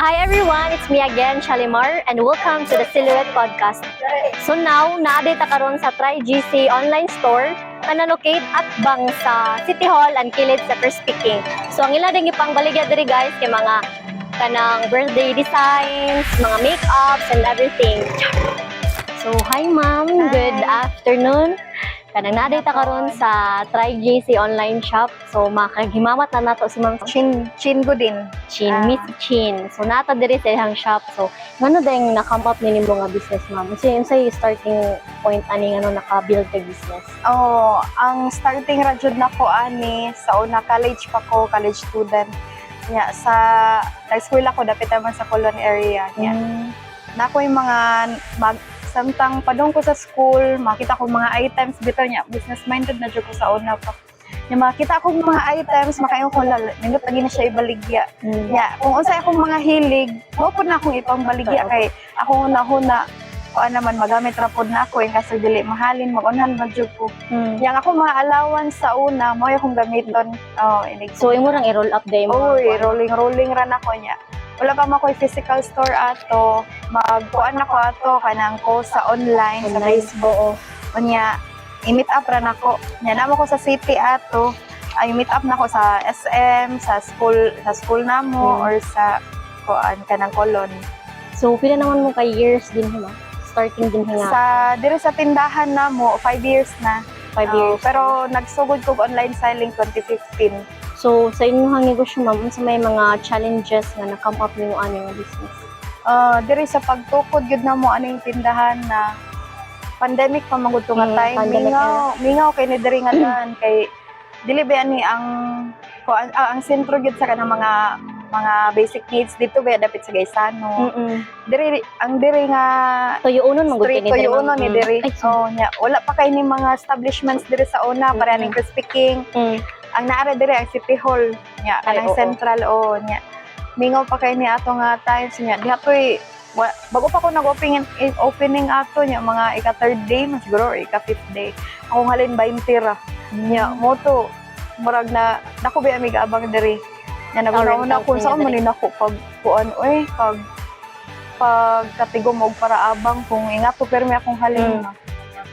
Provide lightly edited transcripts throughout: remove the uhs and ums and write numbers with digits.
Hi everyone, it's me again, Shalimar, and welcome to the Silhouette Podcast. So now, na-update karon sa Try GC online store na locate at bang sa City Hall and kilid sa First Picking. So ang ila ding ipangbaligya diri guys kay mga kanang birthday designs, mga makeups and everything. So hi ma'am, good afternoon. Kanang na-update karon sa Try GC online shop. So makagimamat na nato si Ma'am Chin Godin. Miss Chin. So nata diri sa ihang shop. So ngano dayang na-come up nini mo nga business ma'am? Unsay starting point ani ngano naka-build kay business? Oh, ang starting ra jud nako ani sa una college pa ko, college student. Nya sa nag-school ako dapit naman sa Colon area nya. Nako yung mga samtang padong ko sa school, makita ko mga items bitaw nya, business minded na jud ko sa una pa. Nya makita ko mga items, makaingon ko nindot lagi na siya ibaligya. Nya kung unsay akong mga hilig, mo pud na akong ipangbaligya kay ako una kuan naman magamit ra pod na ako kasi dili mahalin mag-unhan man jud ko. Yang ako mga allowance sa una mo akong gamiton. Oh, inig. So imo rang i-roll up day mo. Oy, rolling ra nako nya. Wala pa makoy physical store ato, magkuan ako ato kanang ko sa online sa Facebook. Unya i-meet up ra nako. Nya namo ko sa city ato. Ay meet up nako sa SM, sa school namo or sa kuan kanang Colon. So pila naman mo kay years din mo? Starting din nga. Sa dire sa tindahan namo 5 years na. 5 years. Pero nagsugod ko online selling 2015. So sa inyong negosyo ma'am, unsa may mga challenges nga na-come up nimo ani nga business? Dire sa pagtukod gyud namo aning tindahan na pandemic pa magud to nga time. Mingaw kay ni diri nga daan kay dili ba ani ang sentro gyud sa kanang mga basic needs dito ba dapit sa Gaisano. Diri nga Tuyuonon man gud street tuyuonon ni diri. Oh nya wala pa kay ni mga establishments diri sa una para ning Crispy King. Ang naara diri ang City Hall nya kanang central nya. Mingaw pa kay ni ato nga times nya. Dihatoy bago pa ko opening ato nya mga ika third day man siguro or ika fifth day. Ako halin 20 ra. Nya moto murag na dako ba amiga abang diri. Nya naguna ko sa man ni nako pag kuan pag katigom og para abang kung ingat to permi akong halin.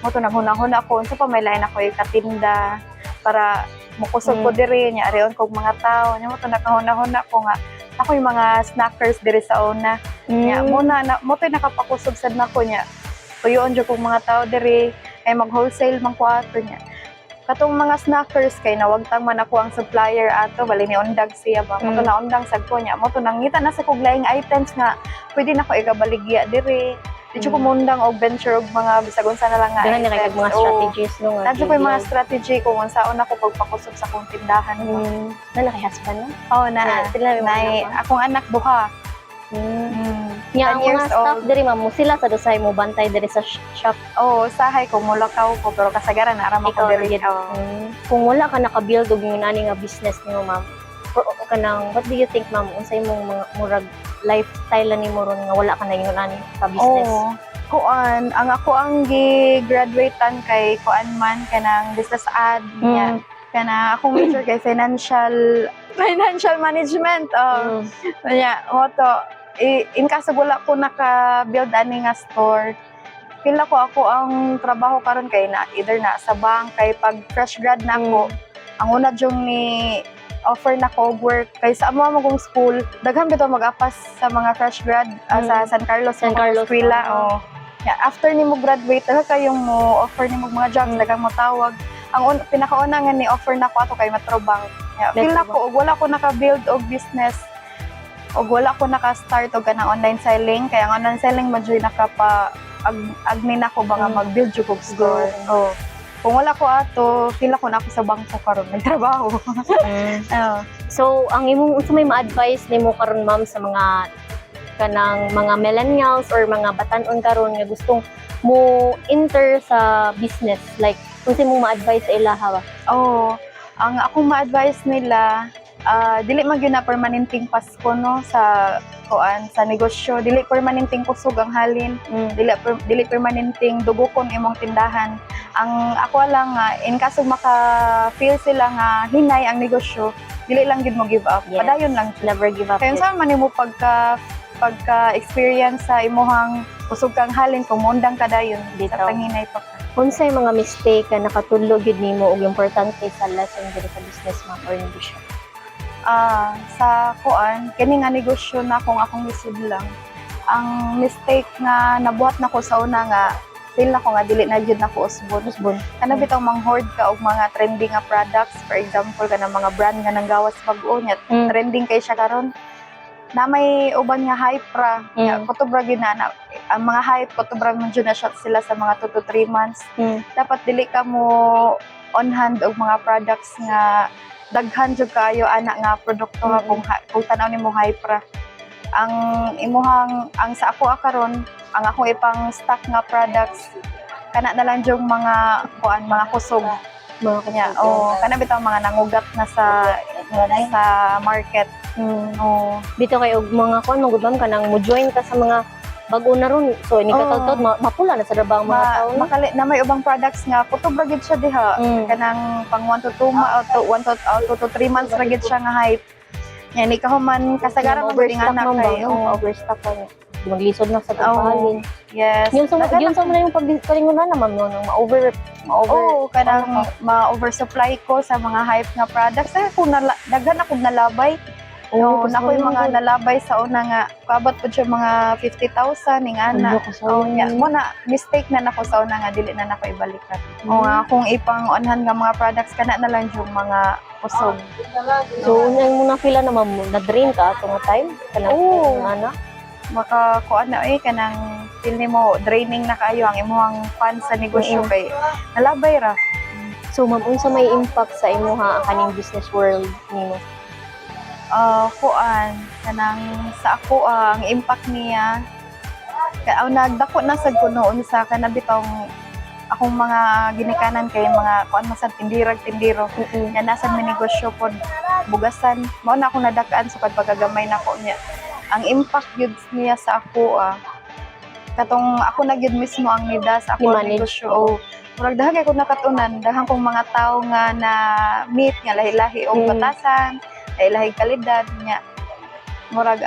Moto naghunahon ako unsa pa may lain ako ikatinda para mukusog ko diri nya areon kog mga tao nya mo to nakahuna-huna ko nga ako yung mga snackers diri sa una nya muna mo to nakapakusog sad nako nya tuyon jud kog mga tao diri kay mag wholesale man ko ato nya katong mga snackers kay nawagtang man ako ang supplier ato bali ni undag siya ba mo to na undang sad ko nya mo to nangita na sa kog laing items nga pwede nako igabaligya diri. Dito ko mundang og venture og mga bisag unsa na lang nga. Ganun nila mga strategies no. Dadto ko yung mga strategy kung unsaon ako pagpakusog sa akong tindahan. Na kay husband no? Oh na. Akong anak duha. Nya ang mga staff diri ma'am, sila sa dosay mo bantay diri sa shop. Oh, sahay ko mulakaw ko pero kasagaran na ko diri. Kung wala ka naka-build og yung nani nga business nimo ma'am, kanang what do you think ma'am unsay mong mga murag lifestyle nimo ron nga wala ka na yung nani ka business? Kuan ang ako ang gi-graduatean kay kuan man kanang business ad niya. Kana akong major kay financial management. Nya moto in kaso wala ko naka-build ani nga store. Feel ako ang trabaho karon kay na either na sa bank kay pag fresh grad na ako. Ang una jung ni offer na ko work kay sa amo magong school daghan bitaw mag-apas sa mga fresh grad sa San Carlos Eskwela. After nimo graduate daghan kayong mo offer nimo mga jobs daghang mo tawag. Ang pinakauna nga ni offer na ko ato kay Metro Bank. Feel nako og wala ko naka-build og business og wala ko naka-start og kanang online selling kay ang online selling madjoy nakapa agni nako ba nga mag-build jud og store. Kung wala ko ato, feel ako na ako sa bangko karon nagtrabaho. So, ang imong unsa may ma-advise nimo karon ma'am sa mga kanang mga millennials or mga batan-on karon nga gustong mo enter sa business like unsa mo ma-advise sa ilaha ba? Ang akong ma-advise nila dili man gyud na permanenteng pasko no sa kuan sa negosyo, dili permanenteng kusog ang halin, dili permanenteng dugokon imong tindahan. Ang ako lang nga in kaso maka-feel sila nga hinay ang negosyo, dili lang gid mo give up. Padayon lang, never give up. Kaya saan man nimo pagka pagka-experience sa imuhang kusog kang halin kung mundang ka dayon Dito. sa tanginay pa ka. Unsay mga mistake nga nakatulog gid nimo og importante sa lesson diri sa business ma'am or negosyo? Sa kuan kini nga negosyo na akong lisod lang. Ang mistake nga nabuhat nako sa una nga feel nako nga dili na jud nako usbon. Kana bitaw mang-hoard ka og mga trending nga products, for example kana mga brand nga nanggawas bag-o nya trending kay siya karon. Na may uban nga hype ra, nga kutubra gyud na ang mga hype kutubra man jud na shot sila sa mga 2 to 3 months. Dapat dili ka mo on hand og mga products nga daghan jud kaayo ana nga produkto nga kung tan-aw nimo hype ra. Ang sa ako karon ang akong ipang stock nga products kana na lang yung mga mga kusog Mga kanya kana bitaw mga nangugat na sa market. Dito kay og mga kon magudam ka nang mo join ka sa mga bag-o na ron. So ini katawtod mapula na sa dabang mga tao na. Makali na may ubang products nga kutub ra gid siya diha kanang pang 1 to 2 to 3 months ra gid siya nga hype. Yan ikaw man kasagaran mo diri nga na kay overstock ka. Maglisod na sa tapahalin. Yes. Yun sa na yung pagpalingunan na ma'am no ma-over kanang ma-oversupply ko sa mga hype nga products ay kung daghan ako nalabay. Nako yung mga nalabay sa una nga kaabot po siya mga 50,000 ning ana. Mo na mistake na nako sa una nga dili na nako ibalikan. Kung ipang onhan nga mga products kana na lang yung mga kusog. So unang mo na feel na ma'am na drain ka ato nga time kanang ana. Makakuan na kanang feel nimo draining na kaayo ang imong fund sa negosyo kay nalabay ra. So ma'am unsa may impact sa imuha kaning business world nimo? Kanang sa ako ang impact niya nagdako na sad ko noon sa kanabitong akong mga ginikanan kay mga kuan masad tindiro nga nasa mi negosyo pod bugasan mao na ako nadakaan sa pagkagamay nako niya. Ang impact yun niya sa ako katong ako na gyud mismo ang nida sa ako negosyo. Murag dahan kay ko nakatunan, dahan kong mga tao nga na meet nga lahi-lahi og batasan, lahi-lahi kalidad nya. Murag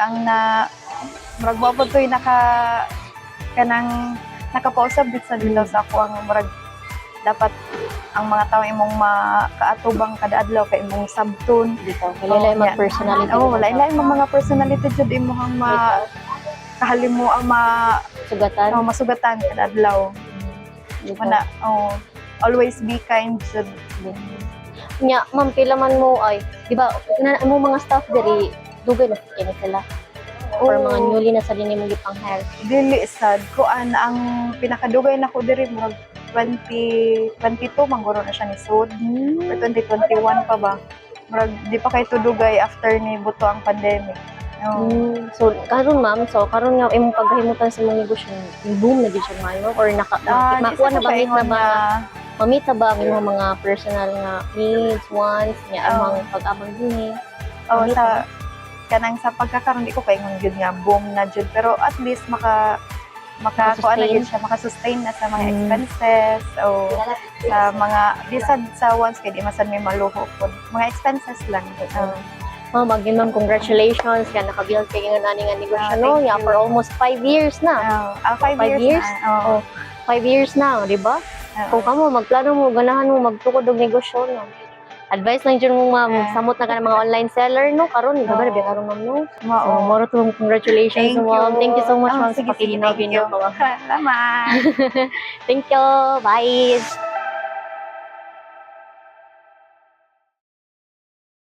mo po to'y nakapausab dit sa dilaw sa ako ang murag dapat ang mga tao imong makaatubang kada adlaw kay imong sabton dito. Lain mga personality. Lain mga personality jud imong kahalimu ang masugatan kada adlaw. Mana always be kind jud. Nya, ma'am, pila man mo ay, di ba, mo mga staff diri dugay na kini sila. Or mga newly na sa dinimo gipang hair. Dili sad ko ang pinakadugay nako diri murag 2022 mangguro na siya ni sud. Or 2021 pa ba. Murag di pa kay tudugay after ni buto ang pandemic. So karon ma'am, karon nga imong paghimutan sa mga negosyo, boom na gyud siya mayo or makuha na ba mamita ba ang imong mga personal nga needs, wants, nya among pag-abang dinhi? Sa kanang sa pagkakaroon di ko kaingon gyud nga boom na jud pero at least makakuha na yun siya, makasustain na sa mga expenses o sa mga bisad sa once kay di masan may maluho po. Mga expenses lang. Ma'am, congratulations ka nakabuild kay nga ani nga negosyo no ya for almost 5 years na. 5 years na. 5 years na, di ba? Kung kamo magplano mo ganahan mo magtukod og negosyo no. Advice lang dyan mo ma'am, samot na ka ng mga online seller, no? Karon gabi karon ma'am, no? So, moro to, congratulations ma'am. Thank you so much ma'am sa pakiginaw-ginaw. Salamat. Thank you. Bye.